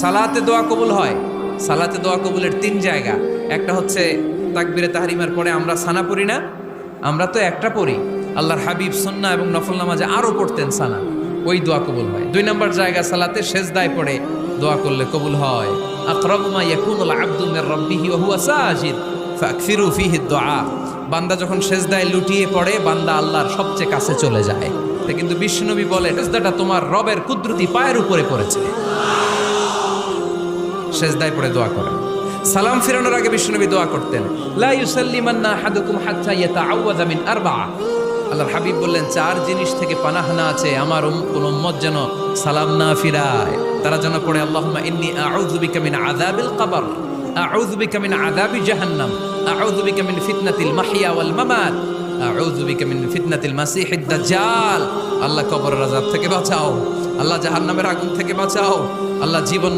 সালাতে দোয়া কবুল হয়। সালাতে দোয়া কবুলের 3 জায়গা। একটা হচ্ছে তাকবীরে তাহরিমার পরে আমরা সানা পড়ি না, আমরা তো একটা পড়ি। আল্লাহর হাবিব সুন্নাহ এবং নফল নামাজে আরো পড়তেন সানা, ওই দোয়া কবুল হয়। 2 নম্বর জায়গা সালাতে সেজদায় পড়ে দোয়া করলে কবুল হয়। আকরাবু মা ইয়াকুনুল আবদু মির রাব্বিহি ওয়া হুয়া সাজিদ ফাকসিরু ফিহি দুআ। বান্দা যখন সেজদায় লুটিয়ে পড়ে, বান্দা আল্লাহর সবচেয়ে কাছে চলে যায়। কিন্তু বিশ্বনবী বলে, সেজদাটা তোমার রবের কুদরতি পায়ের উপরে পড়েছে। সেজদায় পড়ে দোয়া করেন। সালাম ফিরানোর আগে বিশ্বনবী দোয়া করতেন, লা ইউসাল্লিমান্না আহাদুকুম হাত্তা ইয়াতাআওয়াযা মিন আরবা'a। আল্লাহর হাবিব বললেন, 4 জিনিস থেকে পানাহানা আছে, আমার কোন উম্মত যেন সালাম না ফিরায়। তারা যেন পড়ে, আল্লাহুম্মা ইন্নী আউযু বিকা মিন আযাবিল কবর, আউযু বিকা মিন আযাবি জাহান্নাম, আউযু বিকা মিন ফিতনাতিল মাহইয়া ওয়াল মামাত, আউযু বিকা মিন ফিতনাতিল মাসিহিদ দাজ্জাল। আল্লাহ কবরের আযাব থেকে বাঁচাও, আল্লাহ জাহান্নামের আগুন থেকে বাঁচাও, আল্লাহ জীবন